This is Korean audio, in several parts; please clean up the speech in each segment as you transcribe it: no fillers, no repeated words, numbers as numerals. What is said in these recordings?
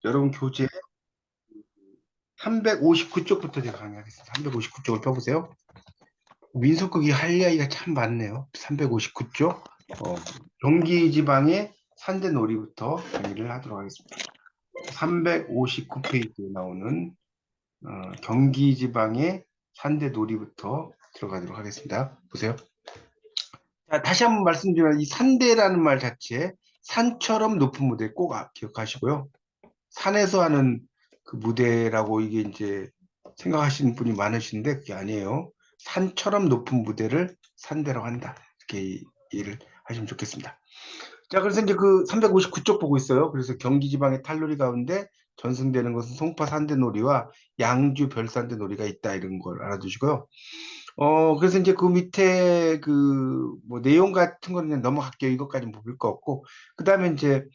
여러분 교재 359쪽부터 제가 강의하겠습니다. 359쪽을 펴보세요. 민속극이 할 이야기가 참 많네요. 359쪽. 경기 지방의 산대놀이부터 강의를 하도록 하겠습니다. 359페이지에 나오는 경기 지방의 산대놀이부터 들어가도록 하겠습니다. 보세요. 자, 다시 한번 말씀드리면 이 산대라는 말 자체 산처럼 높은 무대 꼭 기억하시고요. 산에서 하는 그 무대라고 이게 이제 생각하시는 분이 많으신데 그게 아니에요. 산처럼 높은 무대를 산대라고 한다. 이렇게 이해를 하시면 좋겠습니다. 자, 그래서 이제 그 359쪽 보고 있어요. 그래서 경기 지방의 탈놀이 가운데 전승되는 것은 송파 산대놀이와 양주 별산대놀이가 있다 이런 걸 알아두시고요. 그래서 이제 그 밑에 그 뭐 내용 같은 거는 그냥 넘어갈게요. 이것까지는 볼 거 없고. 그 다음에 이제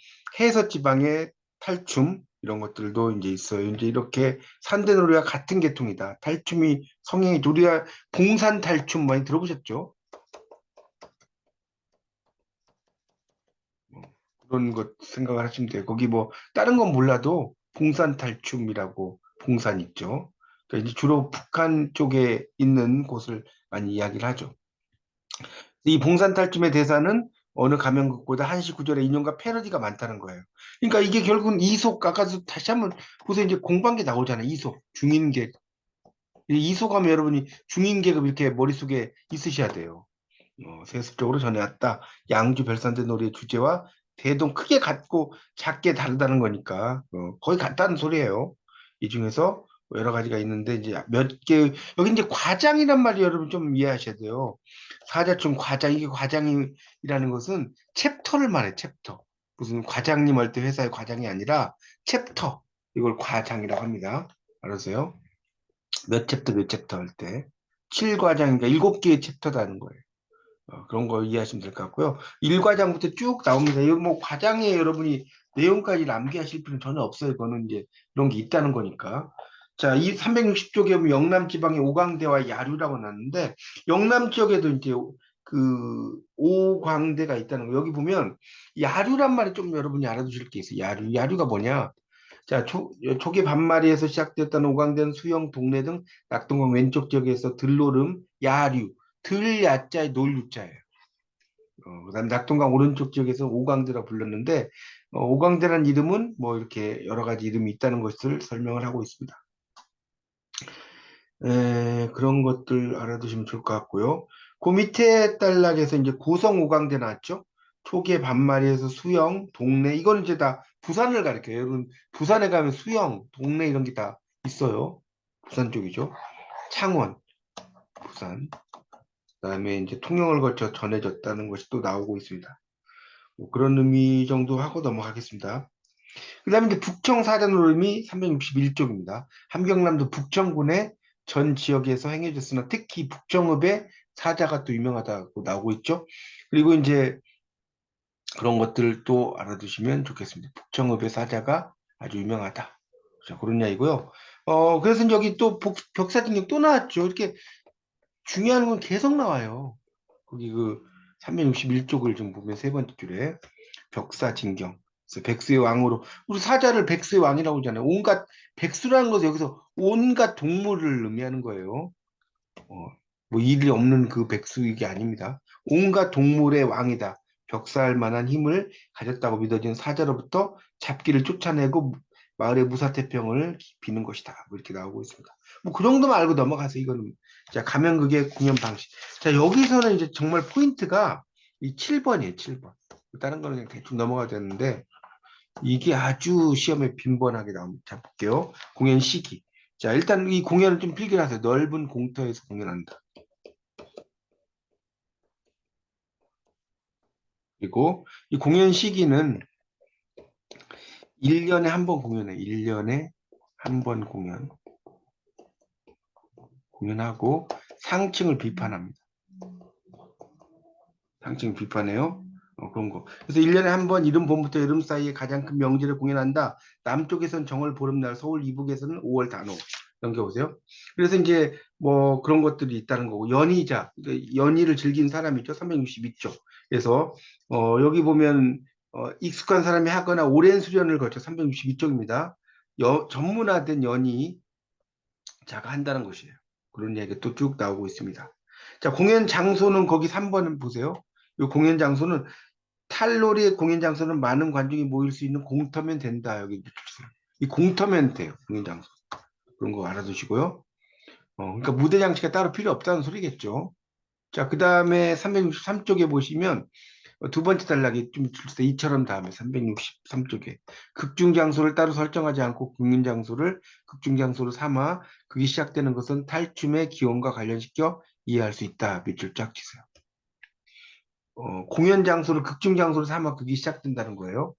해서 지방의 탈춤, 이런 것들도 이제 있어요. 이제 이렇게 산대놀이와 같은 계통이다. 탈춤이 성향이 우리가 봉산 탈춤 많이 들어보셨죠? 뭐 그런 것 생각을 하시면 돼요. 거기 뭐 다른 건 몰라도 봉산 탈춤이라고 봉산 있죠. 그러니까 이제 주로 북한 쪽에 있는 곳을 많이 이야기를 하죠. 이 봉산탈춤의 대사는 어느 가면극보다 한시 구절의 인용과 패러디가 많다는 거예요. 그러니까 이게 결국은 이속, 아까도 다시 한번 보세요. 이제 공방계 나오잖아요. 이속, 중인계. 이 이속하면 여러분이 중인계급 이렇게 머릿속에 있으셔야 돼요. 세습적으로 전해왔다. 양주 별산대 놀이의 주제와 대동 크게 같고 작게 다르다는 거니까 거의 같다는 소리예요. 이 중에서 여러 가지가 있는데 이제 몇 개, 여기 이제 과장이란 말이 여러분 좀 이해하셔야 돼요. 사자춤 과장, 이게 과장이라는 것은 챕터를 말해, 챕터. 무슨 과장님 할 때 회사의 과장이 아니라 챕터. 이걸 과장이라고 합니다. 알았어요? 몇 챕터 몇 챕터 할 때. 7과장이니까 7개의 챕터다는 거예요. 그런 거 이해하시면 될 것 같고요. 1과장부터 쭉 나옵니다. 이거 뭐 과장에 여러분이 내용까지 남기하실 필요는 전혀 없어요. 그거는 이제 그런 게 있다는 거니까. 자, 이 360쪽에 보면 영남 지방의 오광대와 야류라고 나왔는데 영남 지역에도 이제 그 오광대가 있다는 거. 여기 보면 야류란 말이 좀 여러분이 알아두실 게 있어요. 야류. 야류가 뭐냐? 자, 초기 반마리에서 시작됐던 오광대는 수영, 동래 등 낙동강 왼쪽 지역에서 들노름, 야류, 들야자의 놀유자예요. 그다음 낙동강 오른쪽 지역에서 오광대라 불렀는데 오광대란 이름은 뭐 이렇게 여러 가지 이름이 있다는 것을 설명을 하고 있습니다. 그런 것들 알아두시면 좋을 것 같고요. 그 밑에 단락에서 이제 고성 오광대 나왔죠. 초기의 반마리에서 수영, 동래 이거는 이제 다 부산을 가리켜요. 여러분 부산에 가면 수영, 동래 이런 게 다 있어요. 부산 쪽이죠. 창원, 부산. 그다음에 이제 통영을 거쳐 전해졌다는 것이 또 나오고 있습니다. 뭐 그런 의미 정도 하고 넘어가겠습니다. 그 다음에 이제 북청 사전노름이 361쪽입니다. 함경남도 북청군의 전 지역에서 행해졌으나 특히 북청읍의 사자가 또 유명하다고 나오고 있죠. 그리고 이제 그런 것들도 알아두시면 좋겠습니다. 북청읍의 사자가 아주 유명하다. 자, 그런 이야기고요. 그래서 여기 또 벽사진경 또 나왔죠. 이렇게 중요한 건 계속 나와요. 거기 그 361쪽을 좀 보면 세 번째 줄에 벽사진경. 그래서 백수의 왕으로 우리 사자를 백수의 왕이라고 하잖아요. 온갖 백수라는 것은 여기서 온갖 동물을 의미하는 거예요. 어, 뭐 일이 없는 그 백수 이게 아닙니다. 온갖 동물의 왕이다. 벽사할 만한 힘을 가졌다고 믿어지는 사자로부터 잡기를 쫓아내고 마을의 무사태평을 비는 것이다. 뭐 이렇게 나오고 있습니다. 뭐 그 정도만 알고 넘어가서 이거는 자 가면극의 공연 방식. 자 여기서는 이제 정말 포인트가 이 7번이에요. 7번. 다른 거는 그냥 대충 넘어가야 되는데 이게 아주 시험에 빈번하게 나옵니다. 자 볼게요. 공연 시기. 자 일단 이 공연을 좀 필기를 하세요. 넓은 공터에서 공연한다. 그리고 이 공연 시기는 1년에 한 번 공연해. 1년에 한 번 공연하고 상층을 비판합니다. 상층 비판해요. 그런 거. 그래서 1년에 한 번 이른 봄부터 여름 사이에 가장 큰 명절을 공연한다. 남쪽에서는 정월 보름날, 서울 이북에서는 5월 단오. 넘겨보세요. 그래서 이제 뭐 그런 것들이 있다는 거고 연희자, 그러니까 연희를 즐긴 사람이죠. 362쪽. 그래서 여기 보면 익숙한 사람이 하거나 오랜 수련을 거쳐 362쪽입니다. 전문화된 연희자가 한다는 것이에요. 그런 이야기가 또 쭉 나오고 있습니다. 자, 공연 장소는 거기 3번은 보세요. 이 공연 장소는 탈놀이의 공연 장소는 많은 관중이 모일 수 있는 공터면 된다. 여기 주세요. 이 공터면 돼요. 공연 장소. 그런 거 알아두시고요. 그러니까 무대 장치가 따로 필요 없다는 소리겠죠. 자, 그 다음에 363쪽에 보시면 두 번째 단락이 좀 줄때 이처럼 다음에 363쪽에 극중 장소를 따로 설정하지 않고 공연 장소를 극중 장소로 삼아 그게 시작되는 것은 탈춤의 기원과 관련시켜 이해할 수 있다. 밑줄 쫙 치세요. 공연 장소를 극중 장소로 삼아 그게 시작된다는 거예요.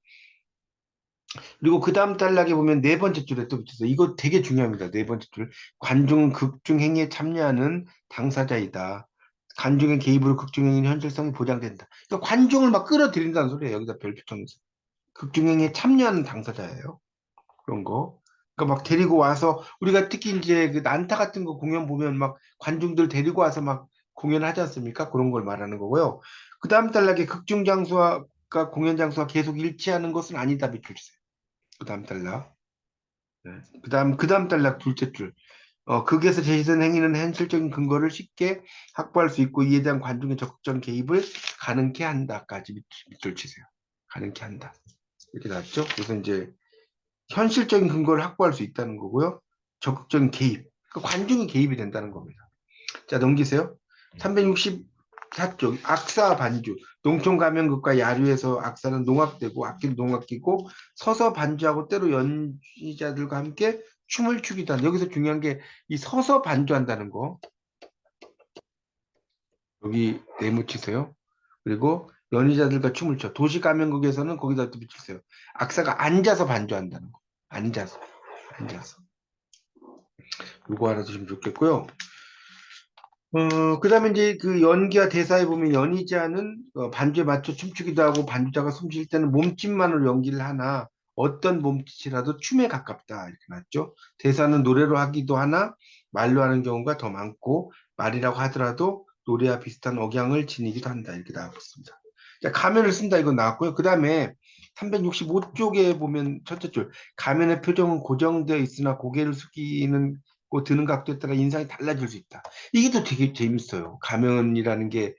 그리고 그 다음 단락에 보면 네 번째 줄에 또 붙여서 이거 되게 중요합니다. 네 번째 줄. 관중은 극중 행위에 참여하는 당사자이다. 관중의 개입으로 극중 행위는 현실성이 보장된다. 그러니까 관중을 막 끌어들인다는 소리예요. 여기다 별표 쳐서. 극중 행위에 참여하는 당사자예요. 그런 거. 그러니까 막 데리고 와서 우리가 특히 이제 그 난타 같은 거 공연 보면 막 관중들 데리고 와서 막 공연하지 않습니까? 그런 걸 말하는 거고요. 그 다음 단락에 극중 장소와 공연 장소와 계속 일치하는 것은 아니다. 밑줄 주세요. 그 다음 단락. 네. 그 다음 단락 둘째 줄. 극에서 제시된 행위는 현실적인 근거를 쉽게 확보할 수 있고 이에 대한 관중의 적극적인 개입을 가능케 한다까지 밑줄 치세요. 가능케 한다. 이렇게 나왔죠? 그래서 이제 현실적인 근거를 확보할 수 있다는 거고요. 적극적인 개입. 그러니까 관중이 개입이 된다는 겁니다. 자, 넘기세요. 364쪽 악사 반주. 농촌 가면극과 야류에서 악사는 농악되고 악기는 농악기고 서서 반주하고 때로 연주자들과 함께 춤을 추기도 한다. 여기서 중요한 게 이 서서 반주한다는 거. 여기 네모치세요. 그리고 연주자들과 춤을 춰. 도시 가면극에서는 거기다 또 붙이세요. 악사가 앉아서 반주한다는 거. 앉아서. 앉아서. 요거 알아두시면 좋겠고요. 그 다음에 이제 그 연기와 대사에 보면 연희자는 반주에 맞춰 춤추기도 하고 반주자가 숨 쉴 때는 몸짓만으로 연기를 하나 어떤 몸짓이라도 춤에 가깝다 이렇게 나왔죠. 대사는 노래로 하기도 하나 말로 하는 경우가 더 많고 말이라고 하더라도 노래와 비슷한 억양을 지니기도 한다 이렇게 나오고 있습니다. 자, 가면을 쓴다 이거 나왔고요. 그 다음에 365쪽에 보면 첫째 줄 가면의 표정은 고정되어 있으나 고개를 숙이는 드는 각도에 따라 인상이 달라질 수 있다. 이게 또 되게 재밌어요. 가면이라는 게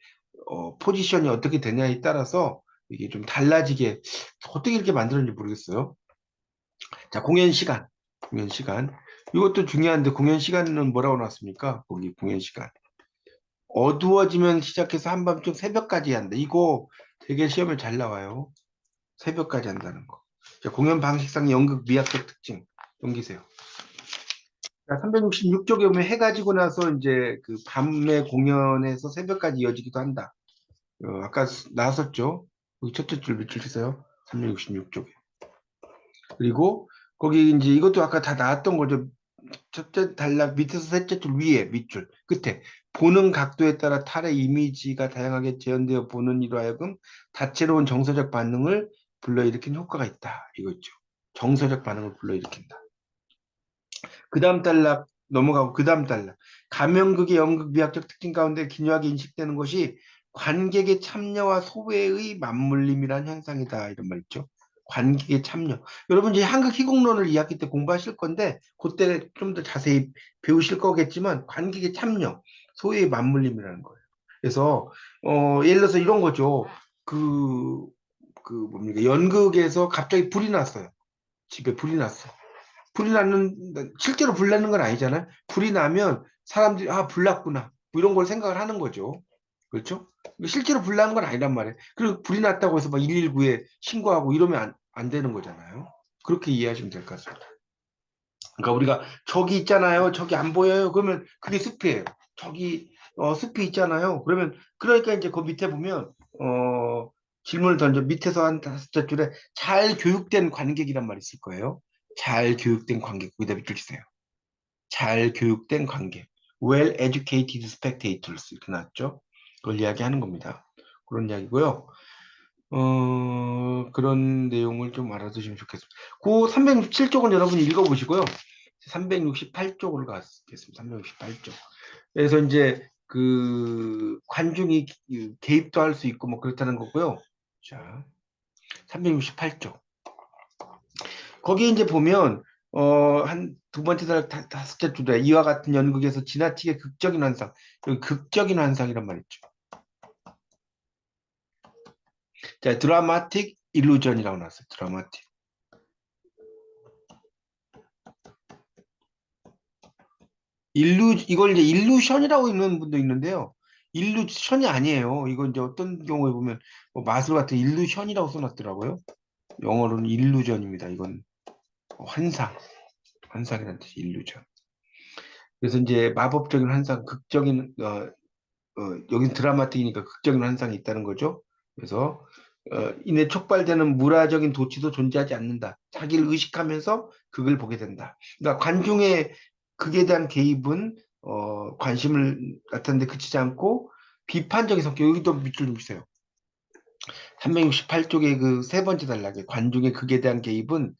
포지션이 어떻게 되냐에 따라서 이게 좀 달라지게 어떻게 이렇게 만들었는지 모르겠어요. 자, 공연 시간. 공연 시간. 이것도 중요한데 공연 시간은 뭐라고 나왔습니까? 거기 공연 시간. 어두워지면 시작해서 한밤중 새벽까지 한다. 이거 되게 시험에 잘 나와요. 새벽까지 한다는 거. 자, 공연 방식상 연극 미학적 특징. 넘기세요. 366쪽에 보면 해가 지고 나서 이제 그 밤에 공연에서 새벽까지 이어지기도 한다. 아까 나왔었죠? 여기 첫째 줄 밑줄 치세요. 366쪽에. 그리고 거기 이제 이것도 아까 다 나왔던 거죠. 첫째 단락 밑에서 셋째 줄 위에 밑줄 끝에 보는 각도에 따라 탈의 이미지가 다양하게 재현되어 보는 이로 하여금 다채로운 정서적 반응을 불러일으킨 효과가 있다. 이거 있죠. 정서적 반응을 불러일으킨다. 그 다음 단락 넘어가고 그 다음 단락 가면극의 연극 미학적 특징 가운데 기묘하게 인식되는 것이 관객의 참여와 소외의 맞물림이란 현상이다 이런 말 있죠. 관객의 참여. 여러분 이제 한국 희곡론을 2학기 때 공부하실 건데 그때 좀 더 자세히 배우실 거겠지만 관객의 참여, 소외의 맞물림이라는 거예요. 그래서 예를 들어서 이런 거죠. 그, 그 뭡니까 연극에서 갑자기 불이 났어요. 집에 불이 났어. 불이 나는 실제로 불 나는 건 아니잖아요. 불이 나면 사람들이 불 났구나 뭐 이런 걸 생각을 하는 거죠. 그렇죠? 실제로 불 나는 건 아니란 말이에요. 그리고 불이 났다고 해서 막 119에 신고하고 이러면 안 되는 거잖아요. 그렇게 이해하시면 될 것 같습니다. 그러니까 우리가 저기 있잖아요. 저기 안 보여요. 그러면 그게 숲이에요. 저기 숲이 있잖아요. 그러니까 이제 그 밑에 보면 질문을 던져 밑에서 한 다섯째 줄에 잘 교육된 관객이란 말이 있을 거예요. 잘 교육된 관객. 거기다 밑줄 치세요. 잘 교육된 관객. Well educated spectators. 이렇게 나왔죠. 그걸 이야기하는 겁니다. 그런 이야기고요. 그런 내용을 좀 알아두시면 좋겠습니다. 그 367쪽은 여러분 읽어보시고요. 368쪽으로 가겠습니다. 368쪽. 그래서 이제 그 관중이 개입도 할 수 있고 뭐 그렇다는 거고요. 자, 368쪽. 거기 이제 보면 한 두 번째 달 다섯째 주에 이와 같은 연극에서 지나치게 극적인 환상, 여기 극적인 환상이란 말 있죠. 자, 드라마틱 일루전이라고 나왔어요. 드라마틱. 이걸 이제 일루션이라고 읽는 분도 있는데요. 일루션이 아니에요. 이건 이제 어떤 경우에 보면 뭐 마술 같은 일루션이라고 써놨더라고요. 영어로는 일루전입니다. 이건 환상, 환상이라는 뜻이 일루전. 그래서 이제 마법적인 환상, 극적인 여긴 드라마틱이니까 극적인 환상이 있다는 거죠. 그래서 이내 촉발되는 물화적인 도취도 존재하지 않는다. 자기를 의식하면서 극을 보게 된다. 그러니까 관중의 극에 대한 개입은 관심을 나타내는데 그치지 않고 비판적인 성격, 여기도 밑줄 좀 주세요. 368쪽의 그 세 번째 단락에 관중의 극에 대한 개입은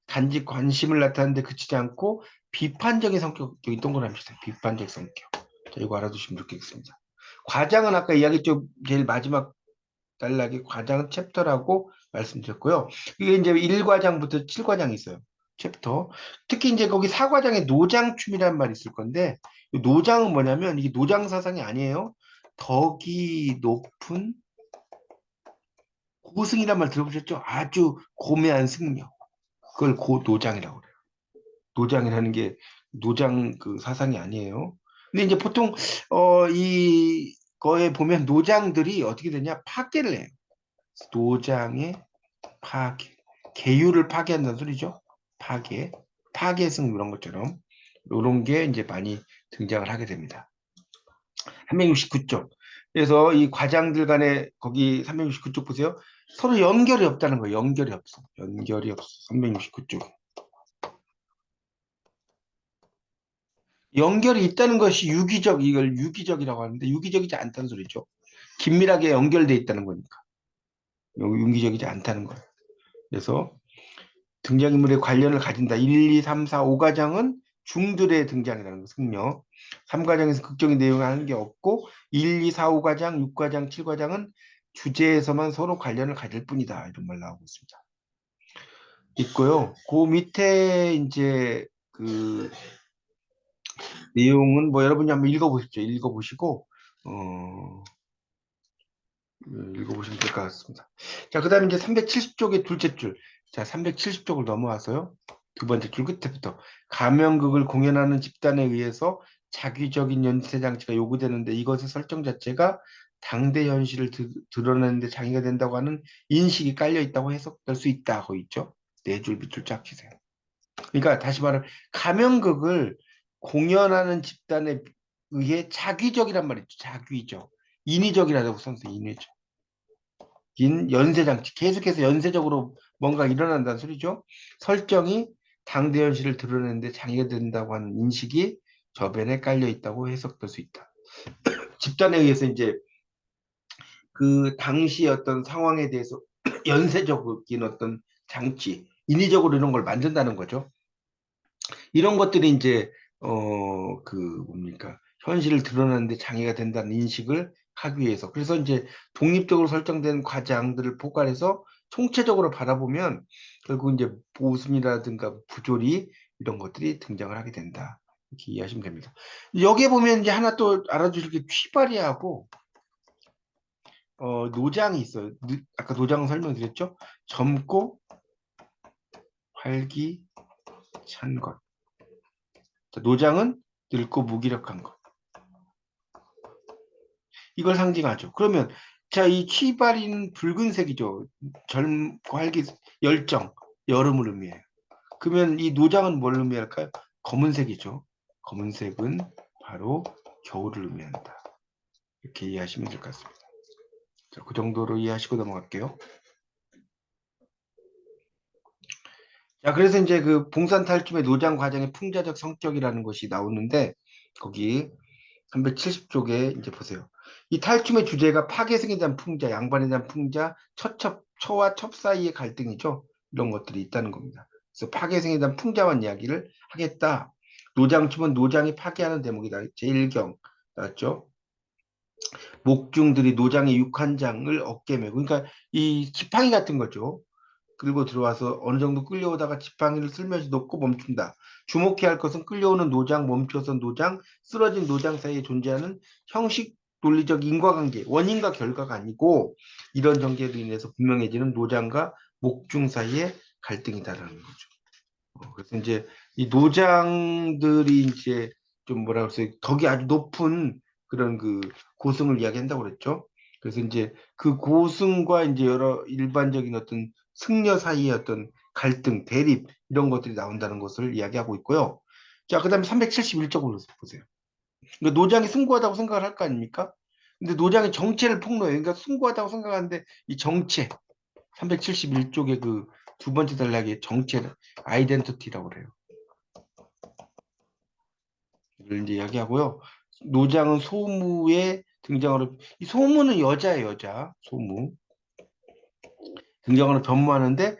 단지 관심을 나타내는데 그치지 않고 비판적인 성격, 여기 동그라미 주세요. 비판적 성격. 자, 이거 알아두시면 좋겠습니다. 과장은 아까 이야기했죠. 제일 마지막 단락이 과장은 챕터라고 말씀드렸고요. 이게 이제 1과장부터 7과장이 있어요. 챕터. 특히 이제 거기 4과장에 노장춤이라는 말이 있을 건데, 이 노장은 뭐냐면 이게 노장 사상이 아니에요. 덕이 높은 고승이란 말 들어보셨죠? 아주 고매한 승려. 그걸 고노장이라고 그래요. 노장이라는 게 노장 그 사상이 아니에요. 근데 이제 보통 이 거에 보면 노장들이 어떻게 되냐 파괴를 해요. 노장의 파괴, 계율을 파괴한다는 소리죠. 파괴, 파괴승 이런 것처럼 이런 게 이제 많이 등장을 하게 됩니다. 369쪽. 그래서 이 과장들 간에 거기 369쪽 보세요. 서로 연결이 없다는 거예요. 연결이 없어. 연결이 없어. 369쪽. 연결이 있다는 것이 유기적, 이걸 유기적이라고 하는데 유기적이지 않다는 소리죠. 긴밀하게 연결돼 있다는 거니까. 유기적이지 않다는 거예요. 그래서 등장인물의 관련을 가진다. 1, 2, 3, 4, 5가장은 중들의 등장이라는 거, 승려. 3과장에서 극적인 내용을 하는 게 없고, 1, 2, 4, 5과장, 6과장, 7과장은 주제에서만 서로 관련을 가질 뿐이다. 이런 말 나오고 있습니다. 있고요. 그 밑에 이제 그 내용은 뭐 여러분이 한번 읽어보십시오. 읽어보시고, 어, 읽어보시면 될 것 같습니다. 자, 그 다음에 이제 370쪽의 둘째 줄. 자, 370쪽을 넘어와서요. 두 번째 줄 끝에부터. 가면극을 공연하는 집단에 의해서 자기적인 연쇄 장치가 요구되는데 이것의 설정 자체가 당대 현실을 드러내는데 장애가 된다고 하는 인식이 깔려 있다고 해석될 수 있다고 있죠. 네 줄 밑줄 쫙 치세요. 그러니까 다시 말하면 가면극을 공연하는 집단에 의해 자기적이란 말이죠. 자기적. 인위적이라고 선수 인위적. 연쇄장치, 계속해서 연쇄적으로 뭔가 일어난다는 소리죠. 설정이 당대 현실을 드러내는데 장애가 된다고 하는 인식이 저변에 깔려 있다고 해석될 수 있다. 집단에 의해서 이제 그 당시 어떤 상황에 대해서 연쇄적인 어떤 장치, 인위적으로 이런 걸 만든다는 거죠. 이런 것들이 이제 그 뭡니까 현실을 드러내는데 장애가 된다는 인식을 하기 위해서 그래서 이제 독립적으로 설정된 과장들을 포괄해서 총체적으로 바라보면 결국 이제 모순이라든가 부조리 이런 것들이 등장을 하게 된다 이렇게 이해하시면 됩니다. 여기에 보면 이제 하나 또 알아두실 게 취바리하고 노장이 있어요. 아까 노장 설명드렸죠? 젊고 활기찬 것. 자, 노장은 늙고 무기력한 것. 이걸 상징하죠. 그러면 자, 이 치발인 붉은색이죠. 젊고 활기, 열정, 여름을 의미해요. 그러면 이 노장은 뭘 의미할까요? 검은색이죠. 검은색은 바로 겨울을 의미한다. 이렇게 이해하시면 될 것 같습니다. 자, 그 정도로 이해하시고 넘어갈게요. 자, 그래서 이제 그 봉산 탈춤의 노장 과정의 풍자적 성격이라는 것이 나오는데 거기 370쪽에 이제 보세요. 이 탈춤의 주제가 파괴성에 대한 풍자, 양반에 대한 풍자, 처와 첩 사이의 갈등이죠. 이런 것들이 있다는 겁니다. 그래서 파괴성에 대한 풍자만 이야기를 하겠다. 노장춤은 노장이 파괴하는 대목이다. 제1경 나왔죠. 목중들이 노장의 육한장을 어깨 메고 그러니까 이 지팡이 같은 거죠. 끌고 들어와서 어느 정도 끌려오다가 지팡이를 쓸면서 놓고 멈춘다. 주목해야 할 것은 끌려오는 노장, 멈춰선 노장, 쓰러진 노장 사이에 존재하는 형식 논리적 인과관계, 원인과 결과가 아니고 이런 전개로 인해서 분명해지는 노장과 목중 사이의 갈등이다라는 거죠. 그래서 이제 이 노장들이 이제 좀 뭐라 그랬어요? 덕이 아주 높은 그런 그 고승을 이야기한다고 그랬죠. 그래서 이제 그 고승과 이제 여러 일반적인 어떤 승려 사이의 어떤 갈등, 대립 이런 것들이 나온다는 것을 이야기하고 있고요. 자, 그다음에 371쪽으로 보세요. 그러니까 노장이 숭고하다고 생각을 할 거 아닙니까? 근데 노장의 정체를 폭로해요. 그러니까 숭고하다고 생각하는데 이 정체, 371쪽의 그 두 번째 단락의 정체, 아이덴티티라고 그래요. 이걸 이제 이야기하고요. 노장은 소무의 등장으로, 이 소무는 여자예요, 여자. 소무. 등장으로 변모하는데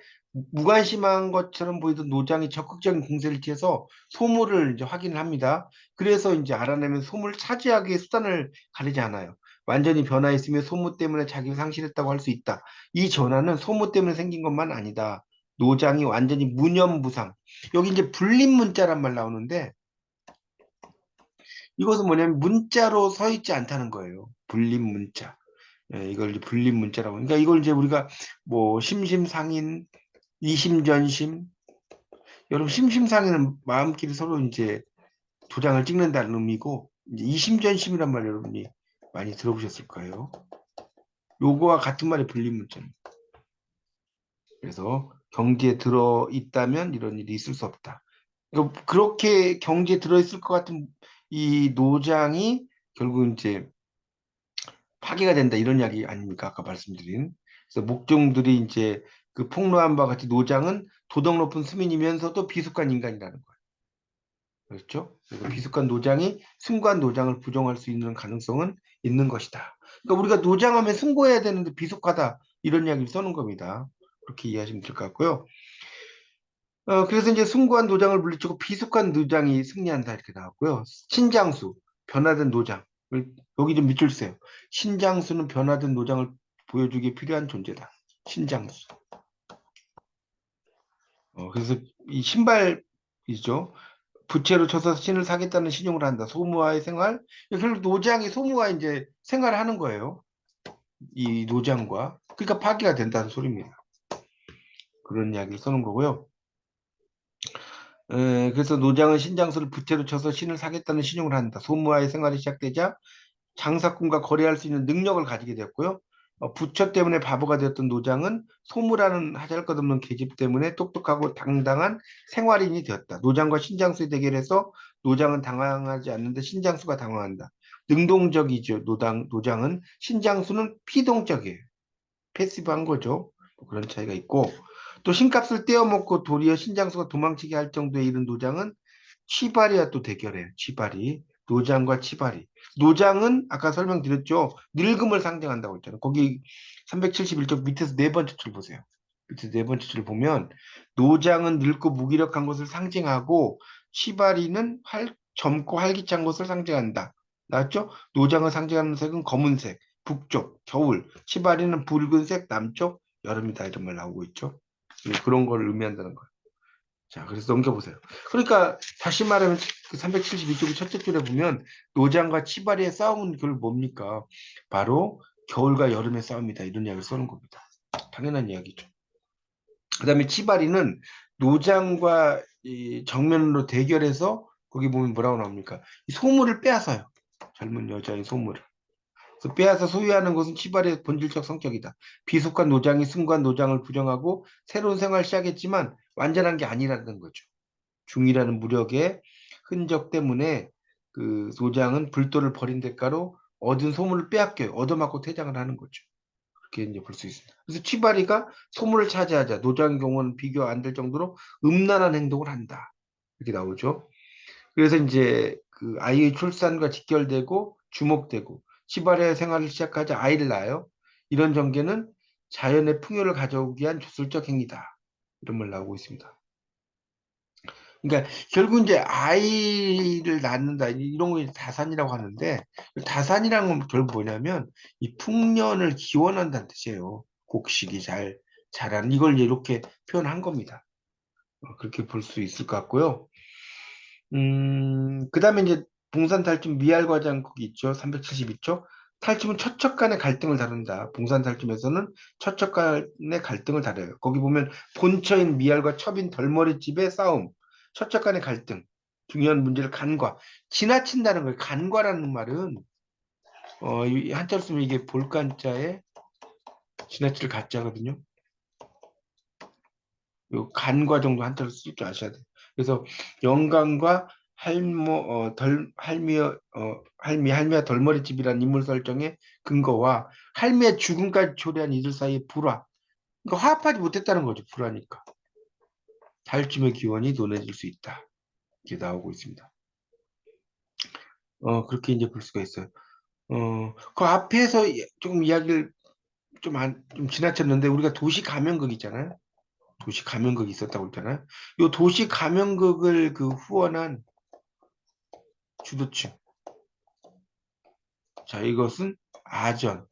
무관심한 것처럼 보이던 노장이 적극적인 공세를 취해서 소무를 이제 확인을 합니다. 그래서 이제 알아내면 소무를 차지하기 위해 수단을 가리지 않아요. 완전히 변화했으며 소무 때문에 자기를 상실했다고 할 수 있다. 이 전환은 소무 때문에 생긴 것만 아니다. 노장이 완전히 무념무상. 여기 이제 불림 문자란 말 나오는데 이것은 뭐냐면 문자로 서 있지 않다는 거예요. 불림 문자. 예, 이걸 이제 불림 문자라고. 그러니까 이걸 이제 우리가 뭐 심심상인, 이심전심. 여러분 심심상인은 마음끼리 서로 이제 도장을 찍는다는 의미고 이제 이심전심이란 말 여러분이 많이 들어보셨을 거예요. 요거와 같은 말이 불림 문자입니다. 그래서 경지에 들어 있다면 이런 일이 있을 수 없다. 그렇게 경지에 들어 있을 것 같은 이 노장이 결국 이제 파괴가 된다 이런 이야기 아닙니까? 아까 말씀드린. 그래서 목종들이 이제 그 폭로한 바와 같이 노장은 도덕 높은 스민이면서도 비속한 인간이라는 거예요. 그렇죠? 그래서 비속한 노장이 승관 노장을 부정할 수 있는 가능성은 있는 것이다. 그러니까 우리가 노장하면 승고해야 되는데 비속하다 이런 이야기를 써는 겁니다. 그렇게 이해하시면 될 것 같고요. 그래서 이제 숭고한 노장을 물리치고 비속한 노장이 승리한다 이렇게 나왔고요. 신장수, 변화된 노장. 여기 좀 밑줄 주세요. 신장수는 변화된 노장을 보여주기 필요한 존재다. 신장수. 그래서 이 신발이죠. 부채로 쳐서 신을 사겠다는 신용을 한다. 소무와의 생활. 결국 노장이 소무와 이제 생활을 하는 거예요. 이 노장과. 그러니까 파기가 된다는 소리입니다. 그런 이야기를 써는 거고요. 그래서 노장은 신장수를 부채로 쳐서 신을 사겠다는 신용을 한다. 소무와의 생활이 시작되자 장사꾼과 거래할 수 있는 능력을 가지게 되었고요. 부처 때문에 바보가 되었던 노장은 소무라는 하잘것없는 계집 때문에 똑똑하고 당당한 생활인이 되었다. 노장과 신장수의 대결에서 노장은 당황하지 않는데 신장수가 당황한다. 능동적이죠. 노장은 신장수는 피동적이에요. 패시브한 거죠. 뭐 그런 차이가 있고 또 신값을 떼어먹고 도리어 신장수가 도망치게 할 정도에 이른 노장은 치발이와 또 대결해요. 치발이. 노장과 치발이. 노장은 아까 설명드렸죠. 늙음을 상징한다고 했잖아요. 거기 371쪽 밑에서 네 번째 줄 보세요. 밑에서 네 번째 줄 보면 노장은 늙고 무기력한 것을 상징하고 치발이는 젊고 활기찬 것을 상징한다. 나왔죠? 노장을 상징하는 색은 검은색, 북쪽, 겨울, 치발이는 붉은색, 남쪽, 여름이다. 이런 말 나오고 있죠. 그런 걸 의미한다는 거예요. 자, 그래서 넘겨보세요. 그러니까 다시 말하면 그 372쪽의 첫째 줄에 보면 노장과 치바리의 싸움은 결국 뭡니까? 바로 겨울과 여름의 싸움이다. 이런 이야기를 써는 겁니다. 당연한 이야기죠. 그 다음에 치바리는 노장과 이 정면으로 대결해서 거기 보면 뭐라고 나옵니까? 이 소물을 빼앗아요. 젊은 여자의 소물을. 그래서 빼앗아 소유하는 것은 치발의 본질적 성격이다. 비속한 노장이 승관 노장을 부정하고 새로운 생활을 시작했지만 완전한 게 아니라는 거죠. 중이라는 무력의 흔적 때문에 그 노장은 불도를 버린 대가로 얻은 소물을 빼앗겨요. 얻어맞고 퇴장을 하는 거죠. 그렇게 이제 볼 수 있습니다. 그래서 치바리가 소물을 차지하자 노장의 경우는 비교 안 될 정도로 음란한 행동을 한다. 이렇게 나오죠. 그래서 이제 그 아이의 출산과 직결되고 주목되고 치바리의 생활을 시작하자 아이를 낳아요. 이런 전개는 자연의 풍요를 가져오기 위한 주술적 행위다. 이런 말 나오고 있습니다. 그러니까 결국 이제 아이를 낳는다 이런 거 다산이라고 하는데 다산이라는 건 결국 뭐냐면 이 풍년을 기원한다는 뜻이에요. 곡식이 잘 잘하는 이걸 이렇게 표현한 겁니다. 그렇게 볼 수 있을 것 같고요. 그 다음에 이제 봉산탈춤 미알과장국이 있죠. 372쪽. 탈춤은 처척 간의 갈등을 다룬다. 봉산탈춤에서는 처척 간의 갈등을 다뤄요. 거기 보면 본처인 미알과 첩인 덜머리집의 싸움, 처척 간의 갈등, 중요한 문제를 간과, 지나친다는 거예요. 간과라는 말은 이 한자로 쓰면 이게 볼간자에 지나칠 가짜거든요. 요 간과 정도 한자로 쓸 줄 아셔야 돼요. 그래서 영감과 할미와 덜머리집이라는 인물 설정의 근거와 할미의 죽음까지 초래한 이들 사이의 불화. 그러니까 화합하지 못했다는 거죠. 불화니까. 탈춤의 기원이 논해질 수 있다. 이렇게 나오고 있습니다. 그렇게 이제 볼 수가 있어요. 그 앞에서 조금 이야기를 좀 지나쳤는데 우리가 도시 가면극 있잖아요. 도시 가면극이 있었다고 했잖아요. 이 도시 가면극을 그 후원한 주도층. 자, 이것은 아전,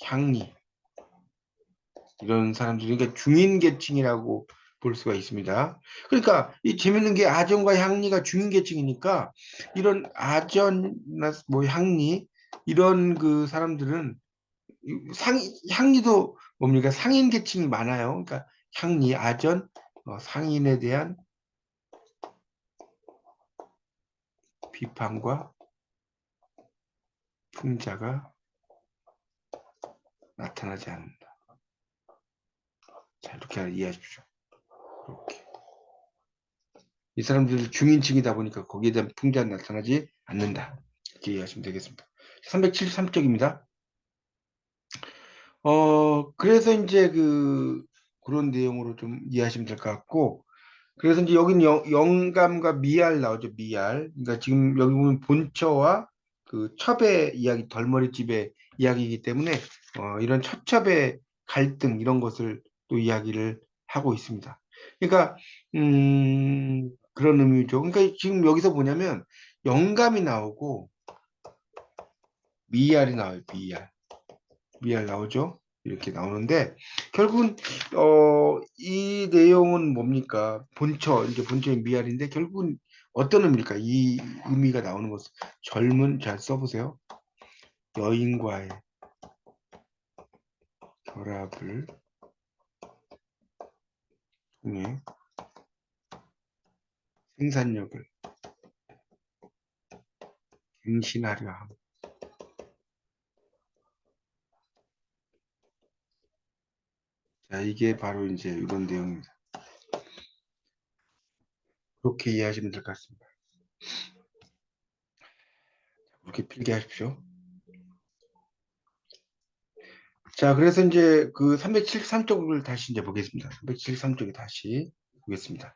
향리 이런 사람들이 그러니까 중인계층이라고 볼 수가 있습니다. 그러니까 이 재밌는 게 아전과 향리가 중인계층이니까 이런 아전이나 뭐 향리 이런 그 사람들은 향리도 뭡니까 상인계층이 많아요. 그러니까 향리, 아전, 상인에 대한 비판과 풍자가 나타나지 않는다. 자, 이렇게 이해하십시오. 이렇게. 이 사람들이 중인층이다 보니까 거기에 대한 풍자는 나타나지 않는다. 이렇게 이해하시면 되겠습니다. 373쪽입니다. 그래서 이제 그런 내용으로 좀 이해하시면 될 것 같고, 그래서 이제 여기는 영감과 미알 나오죠, 미알. 그러니까 지금 여기 보면 본처와 그 첩의 이야기, 덜머리집의 이야기이기 때문에, 이런 첩첩의 갈등, 이런 것을 또 이야기를 하고 있습니다. 그러니까, 그런 의미죠. 그러니까 지금 여기서 뭐냐면, 영감이 나오고, 미알이 나와요, 미알. 미알 나오죠? 이렇게 나오는데 결국은 이 내용은 뭡니까? 이제 본처인 미알인데 결국은 어떤 의미일까? 이 의미가 나오는 것은 젊은 잘 써보세요. 여인과의 결합을 통해 생산력을 갱신하려 함. 자, 이게 바로 이제 이런 내용입니다. 그렇게 이해하시면 될 것 같습니다. 그렇게 필기하십시오. 자, 그래서 이제 그 373쪽을 다시 이제 보겠습니다. 373쪽에 다시 보겠습니다.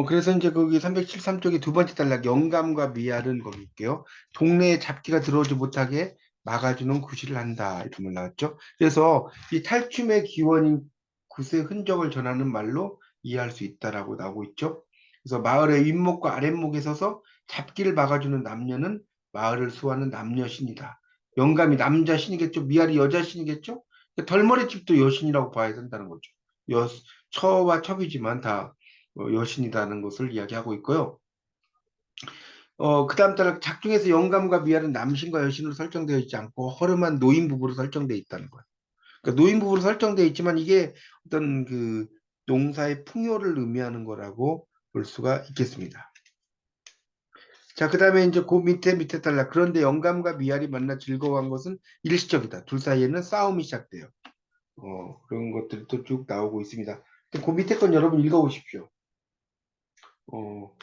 그래서 이제 거기 373쪽의 두 번째 단락, 영감과 미알은 거기 있게요. 동네에 잡기가 들어오지 못하게 막아주는 구실을 한다. 이렇게 말 나왔죠. 그래서 이 탈춤의 기원인 굿의 흔적을 전하는 말로 이해할 수 있다라고 나오고 있죠. 그래서 마을의 윗목과 아랫목에 서서 잡기를 막아주는 남녀는 마을을 수호하는 남녀신이다. 영감이 남자신이겠죠. 미알이 여자신이겠죠. 덜머리집도 여신이라고 봐야 된다는 거죠. 처와 첩이지만 다 여신이라는 것을 이야기하고 있고요. 그 다음 따라 작중에서 영감과 미알은 남신과 여신으로 설정되어 있지 않고 허름한 노인 부부로 설정되어 있다는 거예요. 그러니까 노인 부부로 설정되어 있지만 이게 어떤 그 농사의 풍요를 의미하는 거라고 볼 수가 있겠습니다. 자, 그 다음에 이제 그 밑에 달라. 그런데 영감과 미알이 만나 즐거워한 것은 일시적이다. 둘 사이에는 싸움이 시작돼요. 그런 것들이 또 쭉 나오고 있습니다. 그 밑에 건 여러분 읽어보십시오. 어,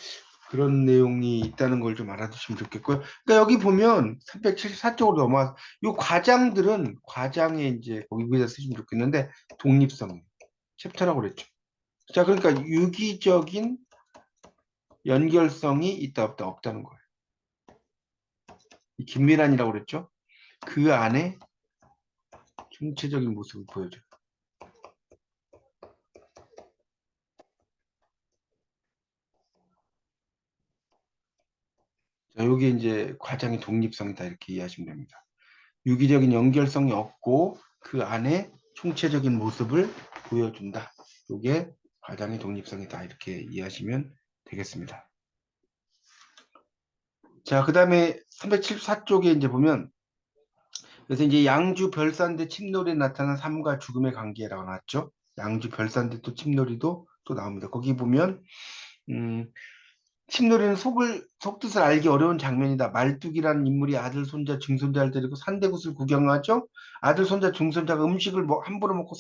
그런 내용이 있다는 걸 좀 알아두시면 좋겠고요. 그러니까 여기 보면 374쪽으로 넘어와서 이 과장들은 과장에 이제 거기 위에다 쓰시면 좋겠는데 독립성 챕터라고 그랬죠. 자, 그러니까 유기적인 연결성이 있다 없다 없다는 거예요. 이 긴밀한이라고 그랬죠. 그 안에 총체적인 모습을 보여줘요. 자, 여기 이제 과장의 독립성이다 이렇게 이해하시면 됩니다. 유기적인 연결성이 없고 그 안에 총체적인 모습을 보여준다. 이게 과장의 독립성이다. 이렇게 이해하시면 되겠습니다. 자, 그 다음에 374쪽에 이제 보면, 그래서 이제 양주 별산대 침놀이에 나타난 삶과 죽음의 관계라고 나왔죠. 양주 별산대 또 침놀이도 또 나옵니다. 거기 보면, 음, 침놀이는 속뜻을 알기 어려운 장면이다. 말뚝이라는 인물이 아들, 손자, 증손자를 데리고 산대굿을 구경하죠. 아들, 손자, 증손자가 음식을 함부로 먹고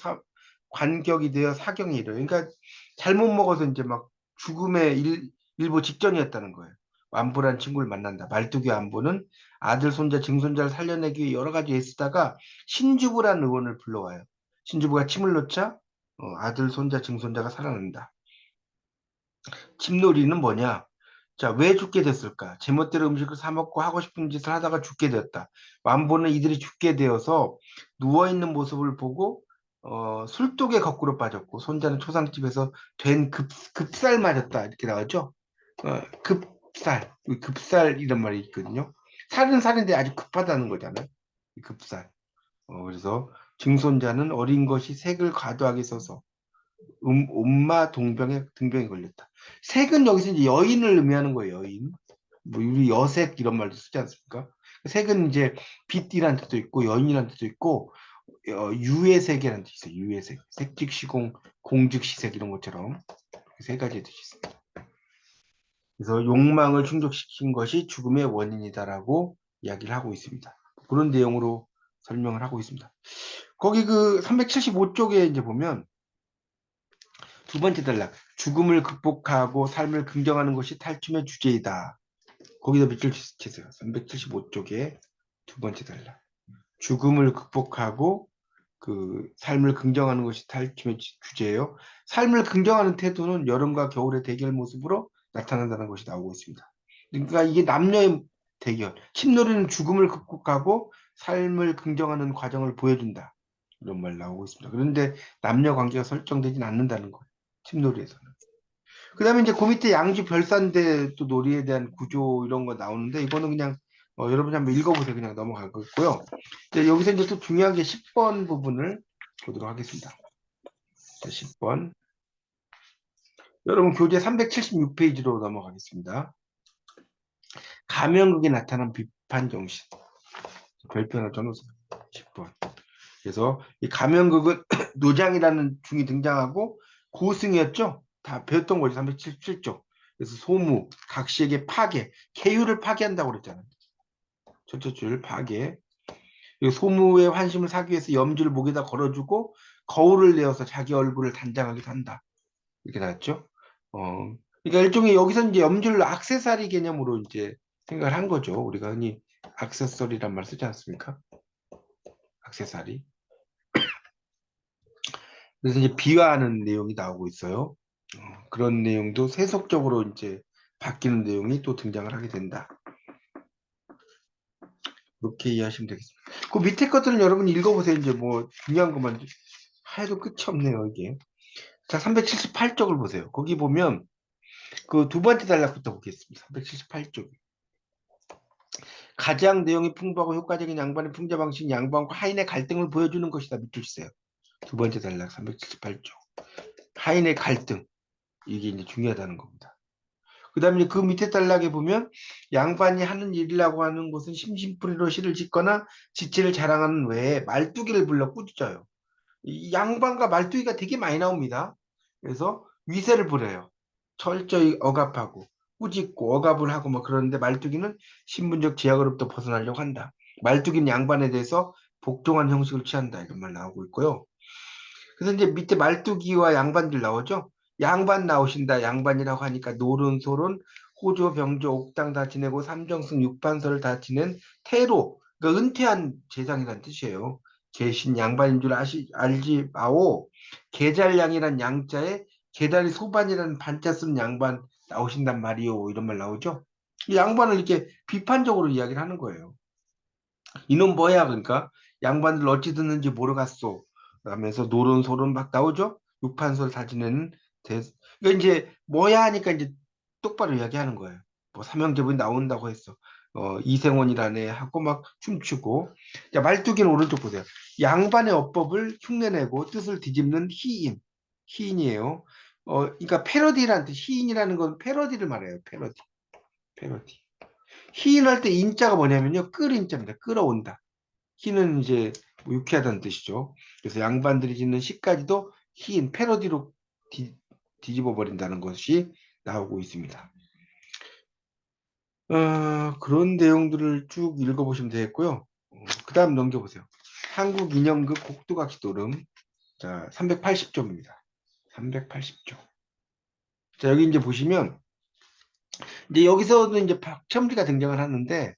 관격이 되어 사경에 이르요. 그러니까 잘못 먹어서 이제 막 죽음의 일보 직전이었다는 거예요. 완보란 친구를 만난다. 말뚝이 완보는 아들, 손자, 증손자를 살려내기 위해 여러 가지 애쓰다가 신주부라는 의원을 불러와요. 신주부가 침을 놓자 아들, 손자, 증손자가 살아난다. 침놀이는 뭐냐? 자, 왜 죽게 됐을까? 제멋대로 음식을 사 먹고 하고 싶은 짓을 하다가 죽게 되었다. 완보는 이들이 죽게 되어서 누워있는 모습을 보고 술독에 거꾸로 빠졌고 손자는 초상집에서 된 급살 맞았다. 이렇게 나왔죠? 급살 이런 말이 있거든요. 살은 살인데 아주 급하다는 거잖아요. 이 급살. 그래서 증손자는 어린 것이 색을 과도하게 써서 엄마 등병에 걸렸다. 색은 여기서 이제 여인을 의미하는 거예요, 여인. 뭐, 우리 여색 이런 말도 쓰지 않습니까? 색은 이제 빛이라는 뜻도 있고, 여인이라는 뜻도 있고, 유해색이라는 뜻이 있어요, 유해색. 색즉시공, 공즉시색 이런 것처럼. 세 가지의 뜻이 있습니다. 그래서 욕망을 충족시킨 것이 죽음의 원인이다라고 이야기를 하고 있습니다. 그런 내용으로 설명을 하고 있습니다. 거기 그 375쪽에 이제 보면, 두 번째 단락, 죽음을 극복하고 삶을 긍정하는 것이 탈춤의 주제이다. 거기다 밑줄 치세요. 375쪽에 두 번째 단락. 죽음을 극복하고 그 삶을 긍정하는 것이 탈춤의 주제예요. 삶을 긍정하는 태도는 여름과 겨울의 대결 모습으로 나타난다는 것이 나오고 있습니다. 그러니까 이게 남녀의 대결. 침놀이는 죽음을 극복하고 삶을 긍정하는 과정을 보여준다. 이런 말 나오고 있습니다. 그런데 남녀 관계가 설정되진 않는다는 거예요. 침놀이에서는. 그 다음에 이제 그 밑에 양주 별산대 또 놀이에 대한 구조 이런 거 나오는데 이거는 그냥 여러분이 한번 읽어보세요. 그냥 넘어갈 거고요. 이제 여기서 이제 또 중요한 게 10번 부분을 보도록 하겠습니다. 자, 10번. 여러분 교재 376페이지로 넘어가겠습니다. 가면극에 나타난 비판 정신. 별표 하나 쳐놓으세요. 10번. 그래서 이 가면극은 노장이라는 중이 등장하고 고승이었죠. 다 배웠던 거죠. 377쪽. 그래서 소무, 각시에게 파괴, 계율을 파괴한다고 그랬잖아요. 첫째 줄 파괴. 그리고 소무의 환심을 사기 위해서 염주를 목에다 걸어주고 거울을 내어서 자기 얼굴을 단장하기도 한다. 이렇게 나왔죠. 그러니까 일종의 여기서 이제 염주를 액세서리 개념으로 이제 생각을 한 거죠. 우리가 흔히 액세서리란 말 쓰지 않습니까? 액세서리. 그래서 이제 비화하는 내용이 나오고 있어요. 그런 내용도 세속적으로 이제 바뀌는 내용이 또 등장을 하게 된다. 그렇게 이해하시면 되겠습니다. 그 밑에 것들은 여러분 읽어보세요. 이제 뭐 중요한 것만 해도 끝이 없네요, 이게. 자, 378쪽을 보세요. 거기 보면 그 두 번째 단락부터 보겠습니다. 378쪽. 가장 내용이 풍부하고 효과적인 양반의 풍자 방식, 양반과 하인의 갈등을 보여주는 것이다. 밑줄 치세요. 두 번째 단락 378쪽. 하인의 갈등. 이게 이제 중요하다는 겁니다. 그 다음에 그 밑에 단락에 보면 양반이 하는 일이라고 하는 것은 심심풀이로 시를 짓거나 지체를 자랑하는 외에 말뚝이를 불러 꾸짖어요. 이 양반과 말뚝이가 되게 많이 나옵니다. 그래서 위세를 부려요. 철저히 억압하고 꾸짖고 억압을 하고 뭐 그러는데 말뚝이는 신분적 제약으로부터 벗어나려고 한다. 말뚝이는 양반에 대해서 복종한 형식을 취한다. 이런 말 나오고 있고요. 그래서 이제 밑에 말뚝이와 양반들 나오죠. 양반 나오신다. 양반이라고 하니까 노론소론 호조, 병조, 옥당 다 지내고 삼정승, 육판서를 다 지낸 태로, 그러니까 은퇴한 재상이라는 뜻이에요. 계신 양반인 줄 알지 마오. 계잘량이란 양자에 계다리 소반이라는 반자 쓴 양반 나오신단 말이오. 이런 말 나오죠. 이 양반을 이렇게 비판적으로 이야기를 하는 거예요. 이놈 뭐야? 그러니까 양반들 어찌 듣는지 모르겠소. 하면서 노론소론 막 나오죠. 육판설 사진에는 그러니까 이제 뭐야 하니까 이제 똑바로 이야기하는 거예요. 뭐 삼형제분이 나온다고 했어. 이생원이라네 하고 막 춤추고. 자, 말뚝이는 오른쪽 보세요. 양반의 어법을 흉내내고 뜻을 뒤집는 희인. 희인이에요. 그러니까 패러디라는 뜻, 희인이라는 건 패러디를 말해요. 패러디. 패러디. 희인할 때 인자가 뭐냐면요. 끌인자입니다. 끌어온다. 희는 이제 뭐 유쾌하다는 뜻이죠. 그래서 양반들이 짓는 시까지도 희인, 패러디로 뒤집어 버린다는 것이 나오고 있습니다. 그런 내용들을 쭉 읽어보시면 되겠고요. 그 다음 넘겨보세요. 한국 인형극 곡두각시 노름. 자, 380쪽입니다. 380쪽. 자, 여기 이제 보시면, 이제 여기서도 이제 박첨지가 등장을 하는데,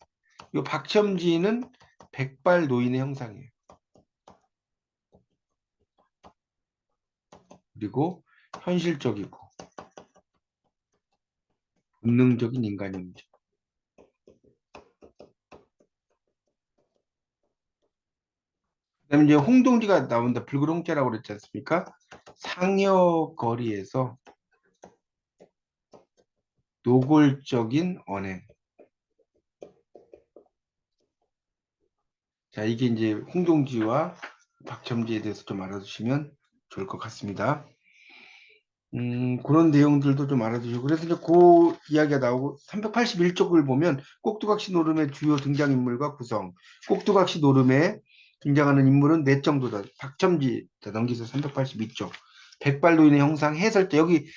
이 박첨지는 백발 노인의 형상이에요. 그리고 현실적이고, 본능적인 인간형이죠. 그다음에 이제 홍동지가 나온다. 붉은 홍자라고 그랬지 않습니까? 상여 거리에서 노골적인 언행. 자, 이게 이제 홍동지와 박첨지에 대해서 좀 알아두시면 좋을 것 같습니다. 그런 내용들도 좀 알아두시고. 그래서 이제 그 이야기가 나오고, 381쪽을 보면 꼭두각시 노름의 주요 등장인물과 구성. 꼭두각시 노름에 등장하는 인물은 넷 정도다. 박첨지. 자, 넘기서 382쪽. 백발노인의 형상 해설자. 여기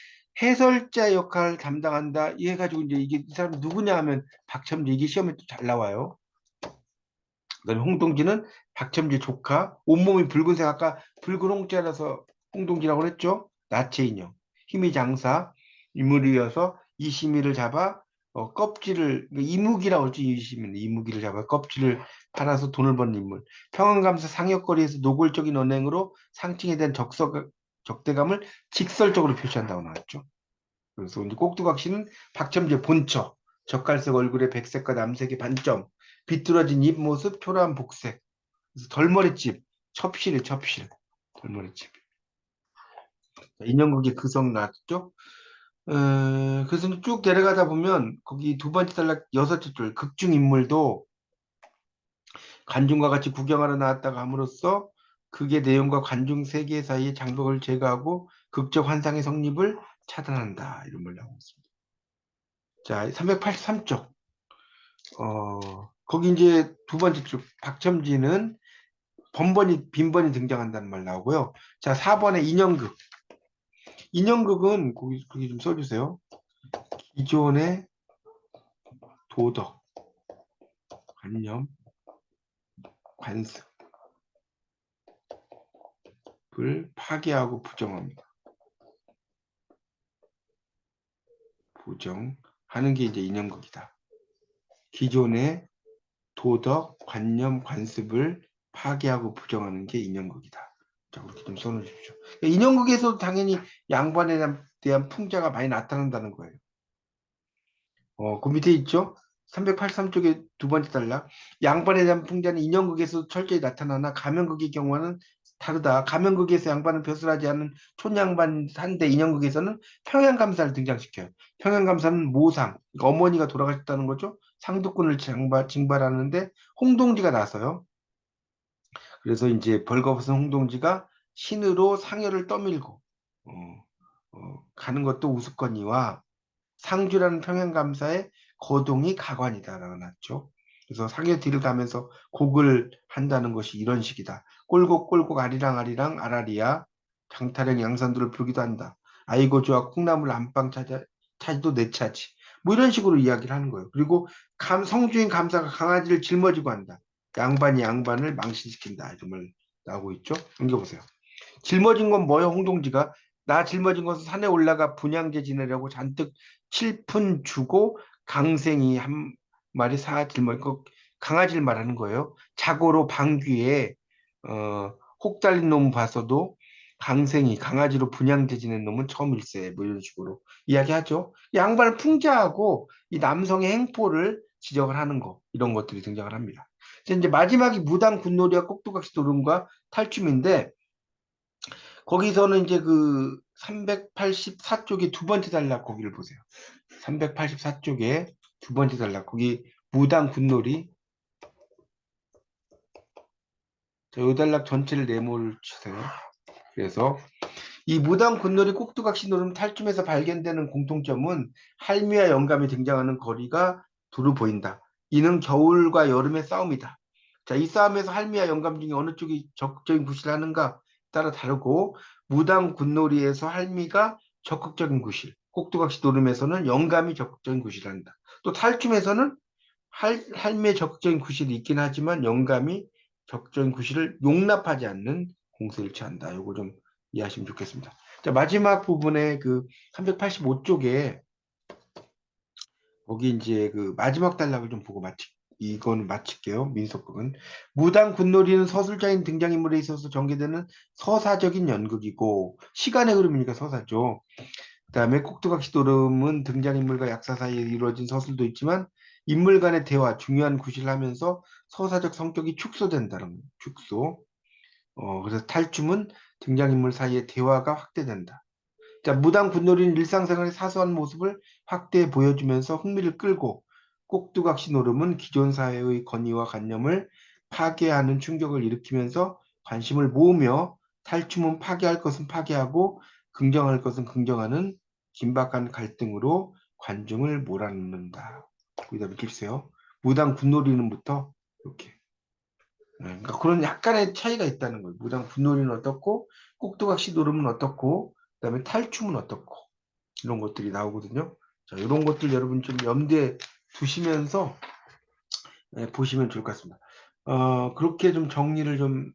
해설자 역할 담당한다. 이 해가지고 이제 이게 이 사람 누구냐 하면 박첨지. 이게 시험에 또 잘 나와요. 그다음에 홍동지는 박첨지 조카. 온몸이 붉은색. 아까 붉은 홍자라서 홍동지라고 했죠. 나체 인형. 힘이 장사 인물이어서 이시미를 잡아 껍질을 이무기라고 했죠. 이시미는 이무기를 잡아 껍질을 팔아서 돈을 버는 인물. 평안감사 상역거리에서 노골적인 언행으로 상층에 대한 적대감을 직설적으로 표시한다고 나왔죠. 그래서 이제 꼭두각시는 박첨지의 본처. 젓갈색 얼굴에 백색과 남색의 반점. 비뚤어진 입 모습, 초라한 복색. 그래서 덜머리집, 첩실이 첩실. 덜머리집. 인형극의 그성 나왔죠? 그래서 쭉 내려가다 보면 거기 두 번째 단락 여섯째 줄 극중 인물도 관중과 같이 구경하러 나왔다가 함으로써 극의 내용과 관중 세계 사이의 장벽을 제거하고 극적 환상의 성립을 차단한다. 이런 말 나오고 있습니다. 자, 383쪽. 거기 이제 두 번째 줄 박첨지는 빈번히 등장한다는 말 나오고요. 자, 4번에 인형극. 인형극은 거기 좀 써주세요. 기존의 도덕, 관념, 관습을 파괴하고 부정합니다. 부정하는 게 이제 인형극이다. 기존의 도덕, 관념, 관습을 파괴하고 부정하는 게 인형극이다. 자, 그렇게 좀 써놓으십시오. 인형극에서도 당연히 양반에 대한 풍자가 많이 나타난다는 거예요. 그 밑에 있죠? 383쪽의 두 번째 단락. 양반에 대한 풍자는 인형극에서 철저히 나타나나 가면극의 경우는 다르다. 가면극에서 양반은 벼슬하지 않은 촌양반 한데 인형극에서는 평양감사를 등장시켜요. 평양감사는 모상, 그러니까 어머니가 돌아가셨다는 거죠. 상두꾼을 징발하는데 홍동지가 나서요. 그래서 이제 벌거벗은 홍동지가 신으로 상여를 떠밀고 어, 가는 것도 우스거니와 상주라는 평양감사의 거동이 가관이다라고 났죠. 그래서 상여 뒤를 가면서 곡을 한다는 것이 이런 식이다. 꼴곡 꼴곡 아리랑 아리랑 아라리야 장타령 양산들을 부르기도 한다. 아이고 좋아 콩나물 안방 차지도 내 차지. 뭐 이런 식으로 이야기를 하는 거예요. 그리고 성주인 감사가 강아지를 짊어지고 한다. 양반이 양반을 망신시킨다. 이런 말 나오고 있죠. 넘겨보세요. 짊어진 건 뭐예요, 홍동지가? 나 짊어진 것은 산에 올라가 분양제 지내려고 잔뜩 칠푼 주고 강생이 한 마리 жил머지고 강아지를 말하는 거예요. 자고로 방귀에 혹 달린 놈 봐서도 강생이 강아지로 분양제 지낸 놈은 처음일세. 뭐 이런 식으로 이야기하죠. 양반을 풍자하고 이 남성의 행포를 지적을 하는 거 이런 것들이 등장을 합니다. 이제 마지막이 무당 군놀이와 꼭두각시 노름과 탈춤인데 거기서는 이제 그 384쪽의 두 번째 단락 거기를 보세요. 384쪽에 두 번째 단락 거기 무당 군놀이. 자, 요 단락 전체를 네모를 치세요. 그래서 이 무당 군놀이 꼭두각시 노름 탈춤에서 발견되는 공통점은 할미와 영감이 등장하는 거리가 두루 보인다. 이는 겨울과 여름의 싸움이다. 자, 이 싸움에서 할미와 영감 중에 어느 쪽이 적극적인 구실을 하는가 따라 다르고, 무당 군놀이에서 할미가 적극적인 구실, 꼭두각시 노름에서는 영감이 적극적인 구실을 한다. 또 탈춤에서는 할미의 적극적인 구실이 있긴 하지만 영감이 적극적인 구실을 용납하지 않는 공세를 취한다. 요거 좀 이해하시면 좋겠습니다. 자, 마지막 부분에 그 385쪽에 거기 이제 그 마지막 단락을 좀 보고 이거는 마칠게요. 민속극은 무당 군놀이는 서술자인 등장인물에 있어서 전개되는 서사적인 연극이고, 시간의 흐름이니까 서사죠. 그다음에 꼭두각시 노름은 등장인물과 약사 사이에 이루어진 서술도 있지만 인물 간의 대화, 중요한 구실을 하면서 서사적 성격이 축소된다는 거예요. 축소. 그래서 탈춤은 등장인물 사이의 대화가 확대된다. 자, 무당 군놀이는 일상생활의 사소한 모습을 확대해 보여주면서 흥미를 끌고, 꼭두각시 노름은 기존 사회의 권위와 관념을 파괴하는 충격을 일으키면서 관심을 모으며, 탈춤은 파괴할 것은 파괴하고 긍정할 것은 긍정하는 긴박한 갈등으로 관중을 몰아넣는다. 거기다 밑줄세요. 무당 군놀이는부터 이렇게. 그러니까 그런 약간의 차이가 있다는 거예요. 무당 분놀이는 어떻고, 꼭두각시 노름은 어떻고, 그다음에 탈춤은 어떻고, 이런 것들이 나오거든요. 자, 이런 것들 여러분 좀 염두에 두시면서 보시면 좋을 것 같습니다. 그렇게 좀 정리를 좀